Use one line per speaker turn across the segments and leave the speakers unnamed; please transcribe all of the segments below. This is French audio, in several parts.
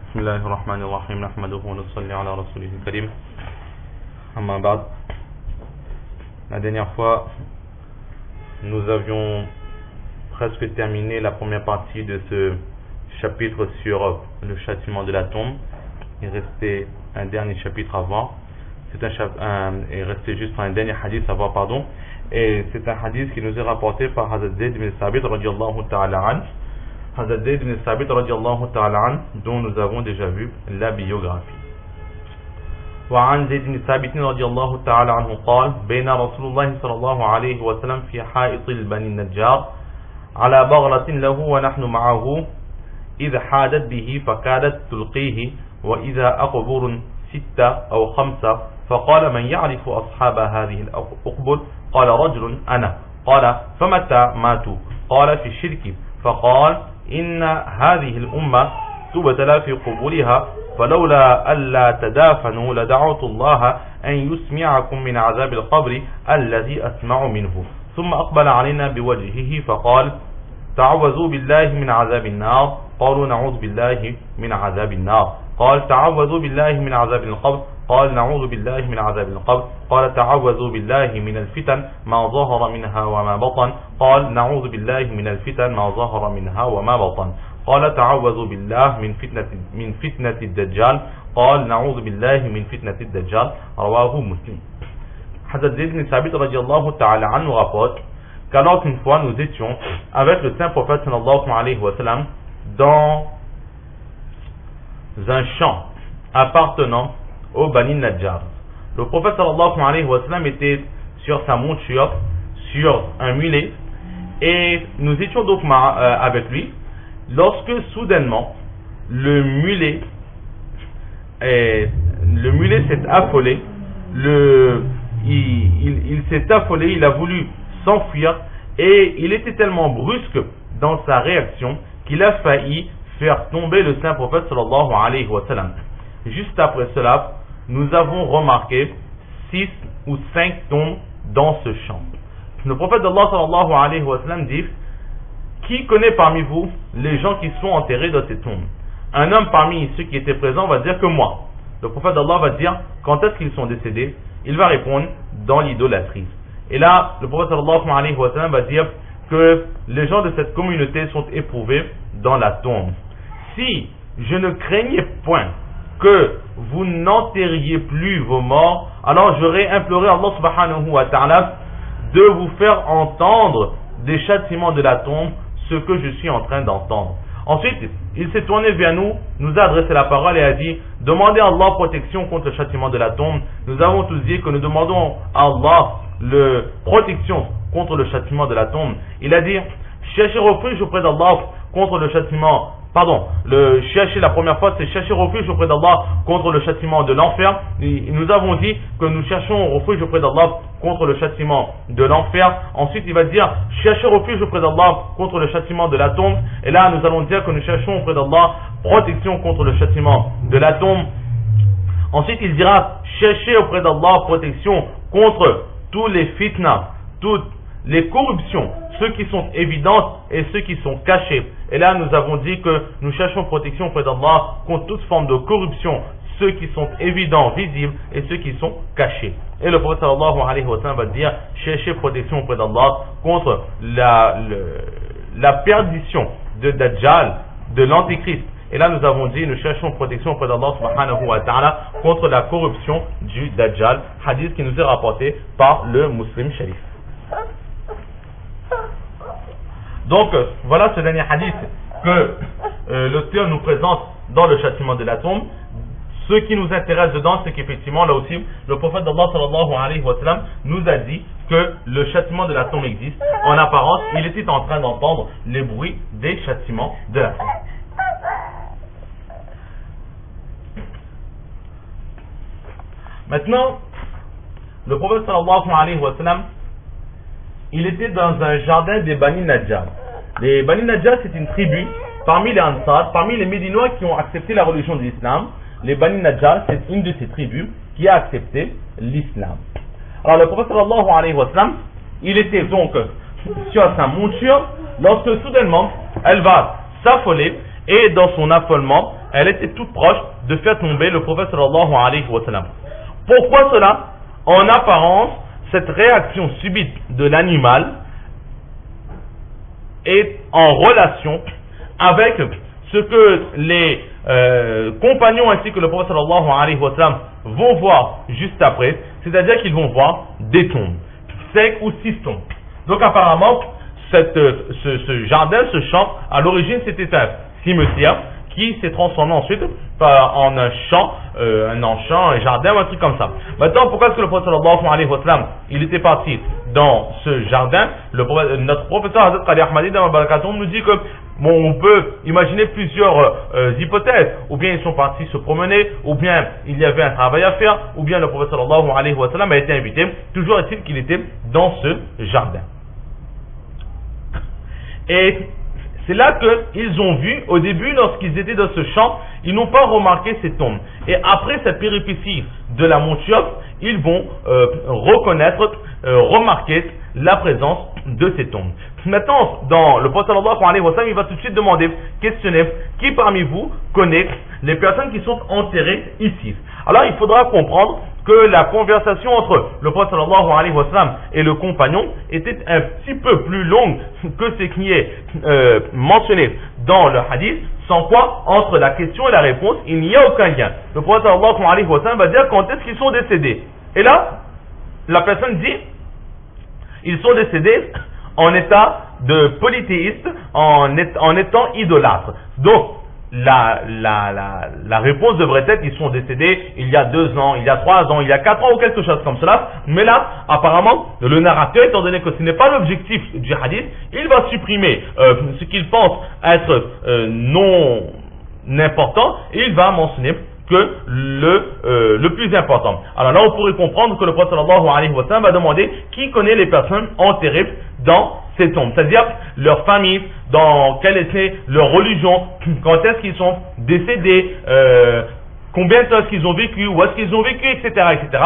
بسم الله الرحمن الرحيم نحمده ونصلي على رسوله الكريم أما بعد. La dernière fois, nous avions presque terminé la première partie de ce chapitre sur le châtiment de la tombe. Il restait un dernier chapitre à voir. Il restait juste un dernier hadith à voir, pardon. Et c'est un hadith qui nous est rapporté par Hazrat Zayd ibn Sabit radiyallahu ta'ala an. Hazrat Zayd ibn Sabit radiyallahu ta'ala an, dont nous avons déjà vu la biographie. وعن زيد بن ثابت رضي الله تعالى عنه قال بين رسول الله صلى الله عليه وسلم في حائط البني النجار على بغلة له ونحن معه إذ حادت به فكادت تلقيه وإذا أقبر 6 أو 5 فقال من يعرف أصحاب هذه الأقبر قال رجل أنا قال فمتى ماتوا قال في الشرك فقال إن هذه الأمة تبتلى في قبورها فلولا ألا تدافنوا لدعوت الله أن يسمعكم من عذاب القبر الذي أسمع منه ثم أقبل علينا بوجهه فقال تعوذوا بالله من عذاب النار قالوا نعوذ بالله من عذاب النار قال تعوذوا بالله من عذاب القبر قال نعوذ بالله من عذاب القبر قال تعوذوا بالله من الفتن ما ظهر منها وما بطن قال نعوذ بالله من الفتن ما ظهر منها وما بطن قال تعوذوا بالله من فتنة الدجال قال نعوذ بالله من فتنة الدجال رواه مسلم. Hazrat Zayd ibn Sabit radiyallahu ta'ala an nous rapporte qu'alors qu'une fois nous étions avec le saint prophète sallallahu alayhi wa sallam dans un champ appartenant au Bani Najjar. Le prophète sallallahu alayhi wa sallam était sur sa monture, sur un mulet, et nous étions donc avec lui lorsque soudainement le mulet s'est affolé, il s'est affolé, il a voulu s'enfuir et il était tellement brusque dans sa réaction qu'il a failli faire tomber le saint prophète sallallahu alayhi wa sallam. Juste après cela, nous avons remarqué 6 ou 5 tombes dans ce champ. Le prophète d'Allah sallallahu alayhi wa sallam dit: qui connaît parmi vous les gens qui sont enterrés dans ces tombes? Un homme parmi ceux qui étaient présents va dire que moi. Le prophète d'Allah va dire: quand est-ce qu'ils sont décédés? Il va répondre: dans l'idolâtrie. Et là, le prophète sallallahu alayhi wa sallam va dire que les gens de cette communauté sont éprouvés dans la tombe. Si je ne craignais point que vous n'enterriez plus vos morts, alors j'aurais imploré Allah subhanahu wa ta'ala de vous faire entendre des châtiments de la tombe, ce que je suis en train d'entendre. Ensuite, il s'est tourné vers nous, nous a adressé la parole et a dit: demandez à Allah protection contre le châtiment de la tombe. Nous avons tous dit que nous demandons à Allah protection contre le châtiment de la tombe. Il a dit: cherchez refuge auprès d'Allah contre le châtiment. Chercher la première fois, c'est chercher refuge auprès d'Allah contre le châtiment de l'enfer. Nous avons dit que nous cherchons refuge auprès d'Allah contre le châtiment de l'enfer. Ensuite, il va dire: chercher refuge auprès d'Allah contre le châtiment de la tombe. Et là, nous allons dire que nous cherchons auprès d'Allah protection contre le châtiment de la tombe. Ensuite, il dira: chercher auprès d'Allah protection contre tous les fitnas, toutes les corruptions, ceux qui sont évidentes et ceux qui sont cachés. Et là, nous avons dit que nous cherchons protection auprès d'Allah contre toute forme de corruption, ceux qui sont évidents, visibles, et ceux qui sont cachés. Et le prophète sallallahu alayhi wa sallam va dire: cherchez protection auprès d'Allah contre la perdition de Dajjal, de l'Antéchrist. Et là, nous avons dit: nous cherchons protection auprès d'Allah subhanahu wa ta'ala contre la corruption du Dajjal. Hadith qui nous est rapporté par le Muslim Sharif. Donc, voilà ce dernier hadith que l'auteur nous présente dans le châtiment de la tombe. Ce qui nous intéresse dedans, c'est qu'effectivement, là aussi, le prophète d'Allah sallallahu alayhi wa sallam nous a dit que le châtiment de la tombe existe. En apparence, il était en train d'entendre les bruits des châtiments de la tombe. Maintenant, le prophète sallallahu alayhi wa sallam, il était dans un jardin des Bani Najjar. Les Bani Najjar, c'est une tribu parmi les Ansar, parmi les Médinois qui ont accepté la religion de l'islam. Les Bani Najjar, c'est une de ces tribus qui a accepté l'islam. Alors le prophète sallallahu alayhi wa sallam, il était donc sur sa monture lorsque soudainement elle va s'affoler et dans son affolement elle était toute proche de faire tomber le prophète sallallahu alayhi wa sallam. Pourquoi cela? En apparence, cette réaction subite de l'animal est en relation avec ce que les compagnons ainsi que le prophète sallallahu alayhi wa sallam vont voir juste après, c'est-à-dire qu'ils vont voir des tombes, 5 ou 6 tombes. Donc apparemment, ce jardin, ce champ, à l'origine c'était un cimetière qui s'est transformé ensuite en un champ, un jardin ou un truc comme ça. Maintenant, pourquoi est-ce que le prophète sallallahu alayhi wa sallam, il était parti dans ce jardin? Notre professeur Hazrat Qadi Ahmadi dans Barakatoum nous dit que on peut imaginer plusieurs hypothèses. Ou bien ils sont partis se promener, ou bien il y avait un travail à faire, ou bien le prophète sallallahu alayhi wa sallam a été invité. Toujours est-il qu'il était dans ce jardin. Et c'est là qu'ils ont vu, au début, lorsqu'ils étaient dans ce champ, ils n'ont pas remarqué ces tombes. Et après cette péripétie de la monture, ils vont remarquer la présence de ces tombes. Maintenant, dans le prophète sallallahu alayhi wa sallam, il va tout de suite questionner, qui parmi vous connaît les personnes qui sont enterrées ici? Alors, il faudra comprendre que la conversation entre le prophète sallallahu alayhi wa sallam et le compagnon était un petit peu plus longue que ce qui est mentionné dans le hadith, sans quoi, entre la question et la réponse, il n'y a aucun lien. Le prophète sallallahu alayhi wa sallam va dire quand est-ce qu'ils sont décédés. Et là, la personne dit, ils sont décédés en état de polythéiste, en étant idolâtres. Donc, la réponse devrait être, ils sont décédés il y a 2 ans, il y a 3 ans, il y a 4 ans ou quelque chose comme cela. Mais là, apparemment, le narrateur, étant donné que ce n'est pas l'objectif du hadith, il va supprimer ce qu'il pense être non important et il va mentionner que le plus important. Alors là, on pourrait comprendre que le prophète sallallahu alayhi wa sallam va demander qui connaît les personnes enterrées dans ces tombes, c'est-à-dire leur famille, dans quelle était leur religion, quand est-ce qu'ils sont décédés, combien de temps est-ce qu'ils ont vécu, où est-ce qu'ils ont vécu, etc., etc.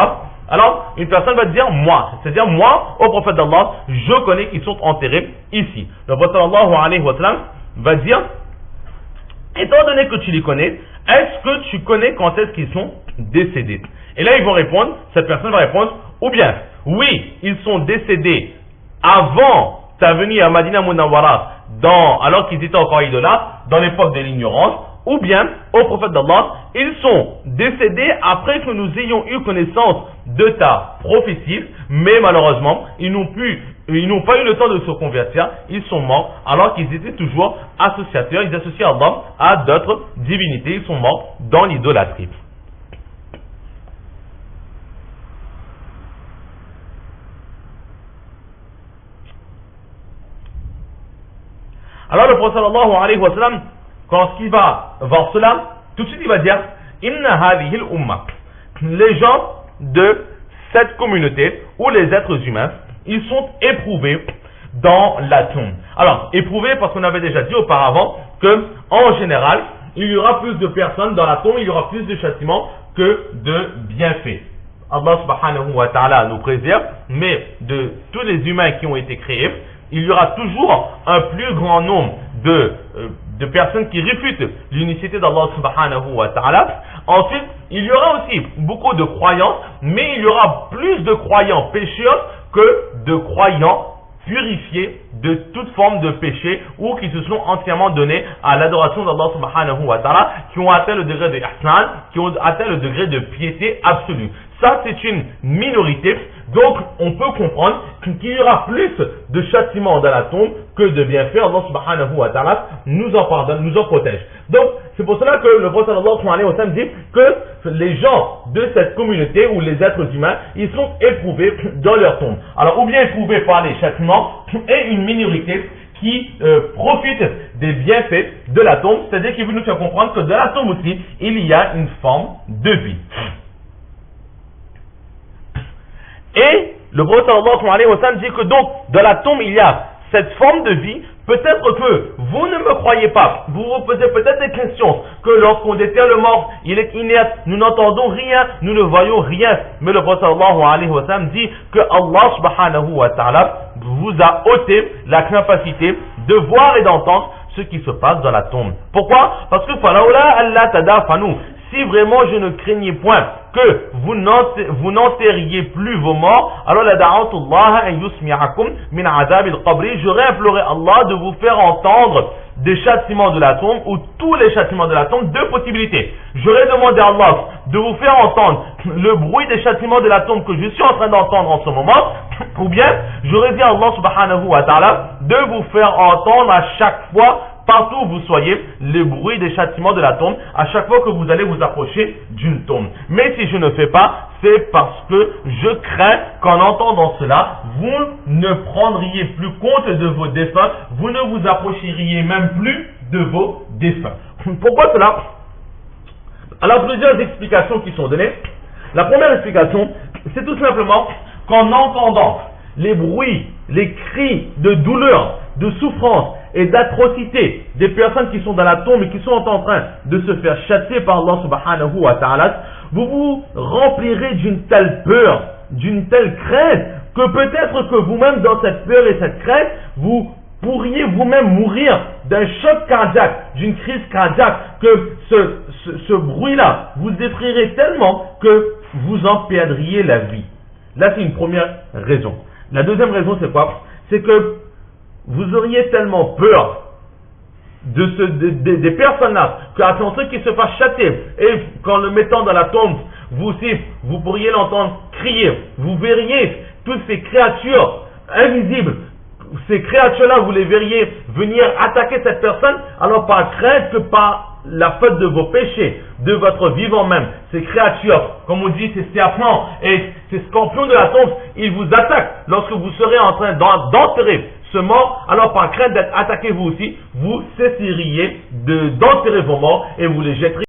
Alors, une personne va dire moi, c'est-à-dire moi, au prophète d'Allah, je connais qu'ils sont enterrés ici. Le prophète sallallahu alayhi wa sallam va dire, étant donné que tu les connais, est-ce que tu connais quand est-ce qu'ils sont décédés? Et là, ils vont répondre, cette personne va répondre, ou bien, oui, ils sont décédés avant ta venue à Madina Munawwara, alors qu'ils étaient encore idolâtres, dans l'époque de l'ignorance, ou bien, au prophète d'Allah, ils sont décédés après que nous ayons eu connaissance de ta prophétie, mais malheureusement, ils n'ont pas eu le temps de se convertir, ils sont morts, alors qu'ils étaient toujours associateurs, ils associaient Allah à d'autres divinités, ils sont morts dans l'idolâtrie. Alors le prophète sallallahu alayhi wa sallam, quand il va voir cela, tout de suite il va dire Inna hadhihi al-umma. Les gens de cette communauté, ou les êtres humains, ils sont éprouvés dans la tombe. Alors, éprouvés parce qu'on avait déjà dit auparavant que, en général, il y aura plus de personnes dans la tombe, il y aura plus de châtiments que de bienfaits. Allah subhanahu wa ta'ala nous préserve, mais de tous les humains qui ont été créés, il y aura toujours un plus grand nombre de personnes qui réfutent l'unicité d'Allah subhanahu wa ta'ala. Ensuite, il y aura aussi beaucoup de croyants, mais il y aura plus de croyants pécheurs que de croyants purifiés de toute forme de péché ou qui se sont entièrement donnés à l'adoration d'Allah subhanahu wa ta'ala, qui ont atteint le degré de ihsan, qui ont atteint le degré de piété absolue. Ça, c'est une minorité. Donc, on peut comprendre qu'il y aura plus de châtiments dans la tombe que de bienfaits. Allah subhanahu wa ta'ala nous en pardonne, nous en protège. Donc, c'est pour cela que le prophète sallallahu alayhi wa sallam dit que les gens de cette communauté ou les êtres humains, ils sont éprouvés dans leur tombe. Alors, ou bien éprouvés par les châtiments, et une minorité qui profite des bienfaits de la tombe, c'est-à-dire qu'il veut nous faire comprendre que dans la tombe aussi, il y a une forme de vie. Et le prophète sallallahu alayhi wa sallam dit que donc dans la tombe il y a cette forme de vie. Peut-être que vous ne me croyez pas, vous vous posez peut-être des questions, que lorsqu'on déterre le mort, il est inerte, nous n'entendons rien, nous ne voyons rien. Mais le prophète sallallahu alayhi wa sallam dit que Allah subhanahu wa ta'ala vous a ôté la capacité de voir et d'entendre ce qui se passe dans la tombe. Pourquoi? Parce que falaoula Allah tadafanu. Si vraiment je ne craignais point que vous n'enterriez plus vos morts, alors la da'atullah an yusmi'akum min azab al-qabri, j'aurais imploré Allah de vous faire entendre des châtiments de la tombe ou tous les châtiments de la tombe, deux possibilités. J'aurais demandé à Allah de vous faire entendre le bruit des châtiments de la tombe que je suis en train d'entendre en ce moment, ou bien j'aurais dit à Allah subhanahu wa ta'ala de vous faire entendre à chaque fois, partout où vous soyez, le bruit des châtiments de la tombe, à chaque fois que vous allez vous approcher d'une tombe. Mais si je ne fais pas, c'est parce que je crains qu'en entendant cela, vous ne prendriez plus compte de vos défunts, vous ne vous approcheriez même plus de vos défunts. Pourquoi cela? Alors, plusieurs explications qui sont données. La première explication, c'est tout simplement qu'en entendant les bruits, les cris de douleur, de souffrance et d'atrocité des personnes qui sont dans la tombe et qui sont en train de se faire chasser par Allah subhanahu wa ta'ala, vous vous remplirez d'une telle peur, d'une telle crainte, que peut-être que vous-même dans cette peur et cette crainte, vous pourriez vous-même mourir d'un choc cardiaque, d'une crise cardiaque, que ce bruit-là vous effraierait tellement que vous en perdriez la vie. Là, c'est une première raison. La deuxième raison, c'est quoi? C'est que vous auriez tellement peur des personnes-là, qu'à ceux qui se fassent châtier, et qu'en le mettant dans la tombe, vous aussi, vous pourriez l'entendre crier. Vous verriez toutes ces créatures invisibles, ces créatures-là, vous les verriez venir attaquer cette personne, alors par crainte que par la faute de vos péchés, de votre vivant même, ces créatures, comme on dit, ces serpents et ces scorpions de la tombe, ils vous attaquent lorsque vous serez en train d'enterrer ce mort, alors par crainte d'être attaqué vous aussi, vous cesseriez d'enterrer vos morts et vous les jetteriez